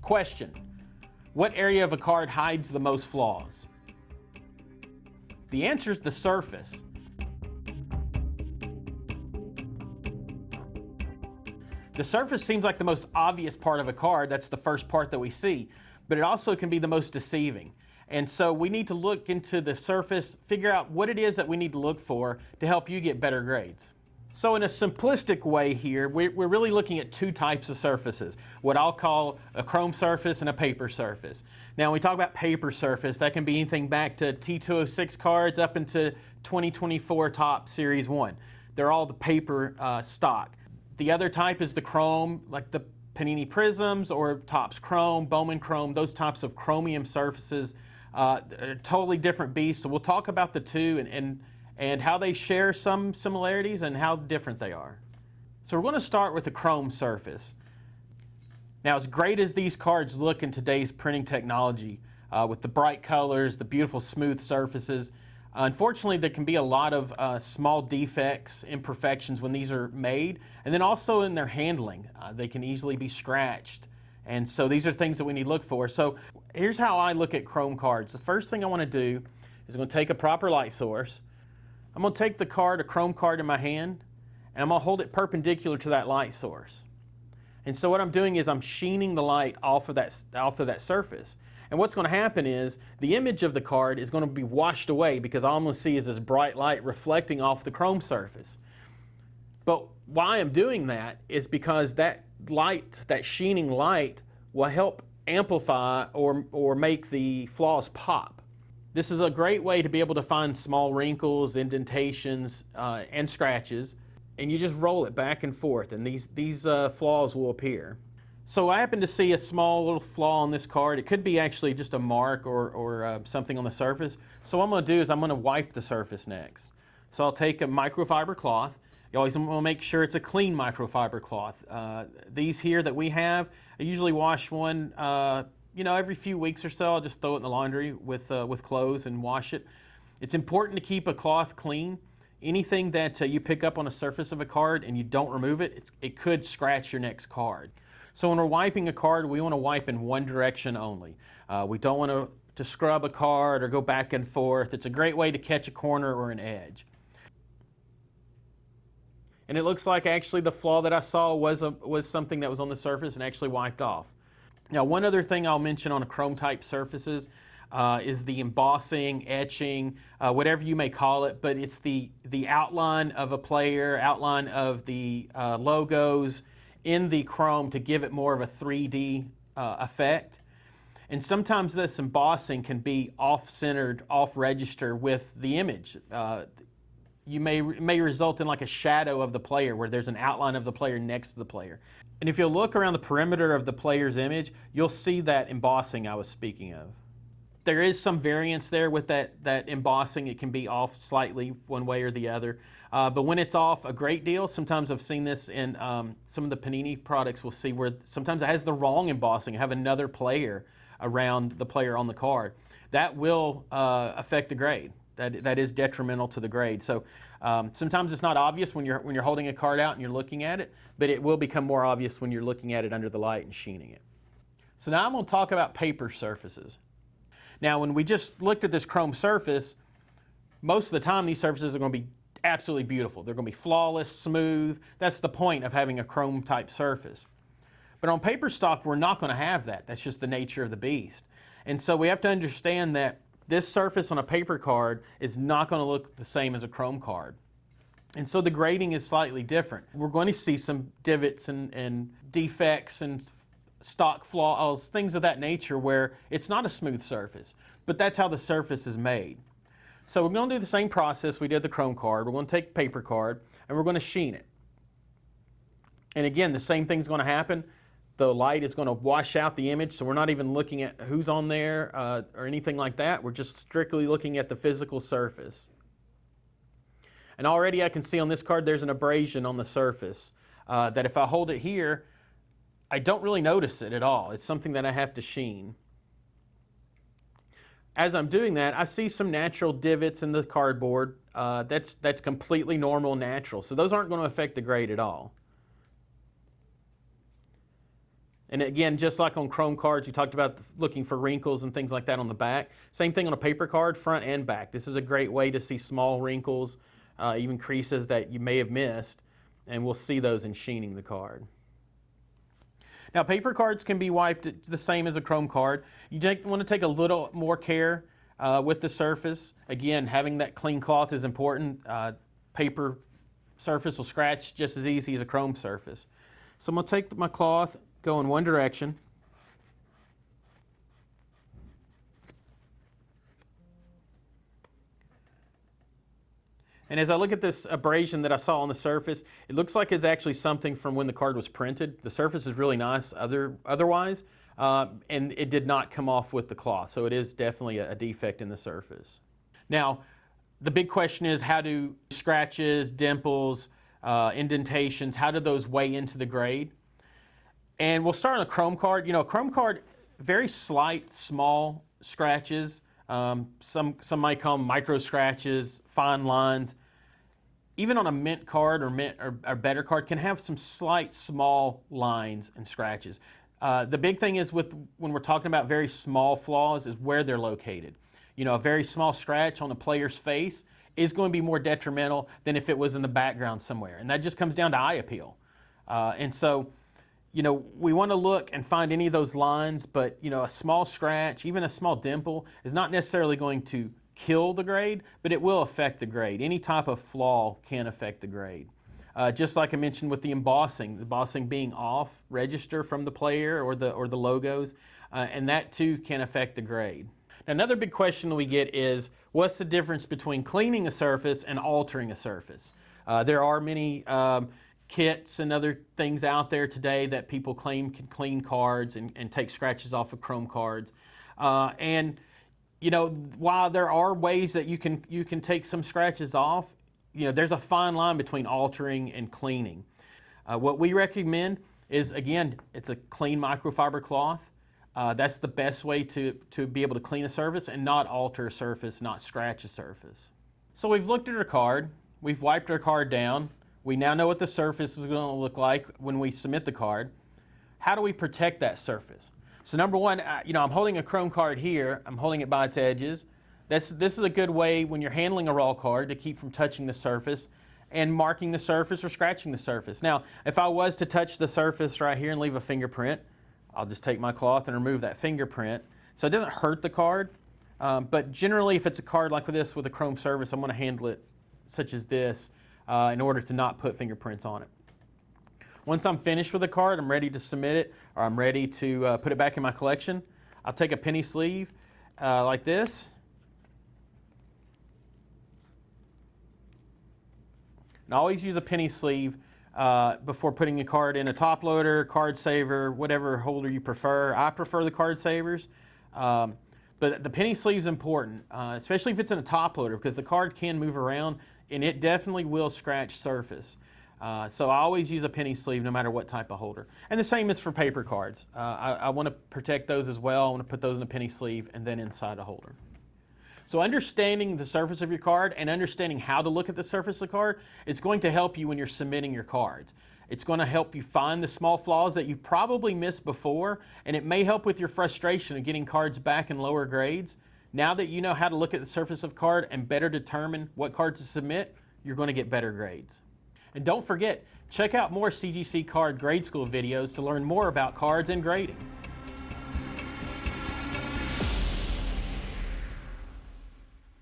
Question: what area of a card hides the most flaws? The answer is the surface. The surface seems like the most obvious part of a card. That's the first part that we see, but it also can be the most deceiving. And so we need to look into the surface, figure out what it is that we need to look for to help you get better grades. So in a simplistic way here, we're really looking at two types of surfaces, what I'll call a chrome surface and a paper surface. Now, when we talk about paper surface, that can be anything back to T206 cards up into 2024 Top Series 1. They're all the paper stock. The other type is the chrome, like the Panini Prisms or Topps Chrome, Bowman Chrome, those types of chromium surfaces. Totally different beasts. So we'll talk about the two and how they share some similarities and how different they are. So we're going to start with the chrome surface. Now, as great as these cards look in today's printing technology, with the bright colors, the beautiful smooth surfaces, unfortunately, there can be a lot of small defects, imperfections when these are made, and then also in their handling. They can easily be scratched, and so these are things that we need to look for. So here's how I look at chrome cards. The first thing I want to do is I'm going to take a proper light source. I'm going to take the card, a chrome card in my hand, and I'm going to hold it perpendicular to that light source. And so what I'm doing is I'm sheening the light off of that surface. And what's going to happen is the image of the card is going to be washed away because all I'm going to see is this bright light reflecting off the chrome surface. But why I'm doing that is because that light, that sheening light, will help amplify or make the flaws pop. This is a great way to be able to find small wrinkles, indentations, and scratches, and you just roll it back and forth, and these flaws will appear. So I happen to see a small little flaw on this card. It could be actually just a mark or something on the surface. So what I'm going to do is I'm going to wipe the surface next. So I'll take a microfiber cloth. You always want to make sure it's a clean microfiber cloth. These here that we have, I usually wash one every few weeks or so. I'll just throw it in the laundry with clothes and wash it. It's important to keep a cloth clean. Anything that you pick up on a surface of a card and you don't remove it, it could scratch your next card. So when we're wiping a card, we want to wipe in one direction only. We don't want to scrub a card or go back and forth. It's a great way to catch a corner or an edge. And it looks like actually the flaw that I saw was something that was on the surface and actually wiped off. Now, one other thing I'll mention on a chrome type surfaces is the embossing, etching, whatever you may call it, but it's the outline of a player, outline of the logos in the chrome to give it more of a 3D effect. And sometimes this embossing can be off-centered, off-register with the image. It may result in like a shadow of the player where there's an outline of the player next to the player. And if you look around the perimeter of the player's image, you'll see that embossing I was speaking of. There is some variance there with that embossing. It can be off slightly one way or the other. But when it's off a great deal, sometimes I've seen this in some of the Panini products, we'll see where sometimes it has the wrong embossing, have another player around the player on the card. That will affect the grade. That is detrimental to the grade. So sometimes it's not obvious when you're holding a card out and you're looking at it, but it will become more obvious when you're looking at it under the light and sheening it. So now I'm going to talk about paper surfaces. Now, when we just looked at this chrome surface, most of the time these surfaces are going to be absolutely beautiful. They're going to be flawless, smooth. That's the point of having a chrome type surface. But on paper stock, we're not going to have that. That's just the nature of the beast. And so we have to understand that this surface on a paper card is not going to look the same as a chrome card. And so the grading is slightly different. We're going to see some divots and defects and stock flaws, things of that nature where it's not a smooth surface, but that's how the surface is made. So we're going to do the same process we did the chrome card. We're going to take a paper card and we're going to sheen it. And again, the same thing's going to happen. The light is going to wash out the image, so we're not even looking at who's on there or anything like that. We're just strictly looking at the physical surface. And already I can see on this card there's an abrasion on the surface that if I hold it here, I don't really notice it at all. It's something that I have to sheen. As I'm doing that, I see some natural divots in the cardboard. That's completely normal and natural. So those aren't going to affect the grade at all. And again, just like on chrome cards, we talked about looking for wrinkles and things like that on the back. Same thing on a paper card, front and back. This is a great way to see small wrinkles, even creases that you may have missed, and we'll see those in sheening the card. Now, paper cards can be wiped the same as a chrome card. You want to take a little more care with the surface. Again, having that clean cloth is important. Paper surface will scratch just as easy as a chrome surface. So I'm going to take my cloth, go in one direction. And as I look at this abrasion that I saw on the surface, it looks like it's actually something from when the card was printed. The surface is really nice otherwise, and it did not come off with the cloth, so it is definitely a defect in the surface. Now, the big question is, how do scratches, dimples, indentations, how do those weigh into the grade? And we'll start on a chrome card. You know, a chrome card, very slight, small scratches. Some might call them micro scratches, fine lines. Even on a mint card or better card can have some slight, small lines and scratches. The big thing is when we're talking about very small flaws is where they're located. You know, a very small scratch on a player's face is going to be more detrimental than if it was in the background somewhere. And that just comes down to eye appeal. And so, you know, we want to look and find any of those lines, but, you know, a small scratch, even a small dimple, is not necessarily going to kill the grade, but it will affect the grade. Any type of flaw can affect the grade. Just like I mentioned with the embossing being off register from the player or the logos, and that too can affect the grade. Now, another big question that we get is, what's the difference between cleaning a surface and altering a surface? There are many kits and other things out there today that people claim can clean cards and take scratches off of chrome cards. And you know, while there are ways that you can take some scratches off, you know, there's a fine line between altering and cleaning. What we recommend is, again, it's a clean microfiber cloth. That's the best way to be able to clean a surface and not alter a surface, not scratch a surface. So we've looked at our card, we've wiped our card down. We now know what the surface is going to look like when we submit the card. How do we protect that surface? So number one, you know, I'm holding a chrome card here. I'm holding it by its edges. This is a good way when you're handling a raw card to keep from touching the surface and marking the surface or scratching the surface. Now, if I was to touch the surface right here and leave a fingerprint, I'll just take my cloth and remove that fingerprint. So it doesn't hurt the card, but generally if it's a card like this with a chrome surface, I'm going to handle it such as this in order to not put fingerprints on it. Once I'm finished with the card, I'm ready to submit it, or I'm ready to put it back in my collection. I'll take a penny sleeve like this. And I always use a penny sleeve before putting a card in a top loader, card saver, whatever holder you prefer. I prefer the card savers, but the penny sleeve is important, especially if it's in a top loader, because the card can move around and it definitely will scratch surface. So I always use a penny sleeve no matter what type of holder. And the same is for paper cards. I want to protect those as well. I want to put those in a penny sleeve and then inside a holder. So understanding the surface of your card and understanding how to look at the surface of the card is going to help you when you're submitting your cards. It's going to help you find the small flaws that you probably missed before, and it may help with your frustration of getting cards back in lower grades. Now that you know how to look at the surface of a card and better determine what card to submit, you're going to get better grades. And don't forget, check out more CGC Card Grade School videos to learn more about cards and grading.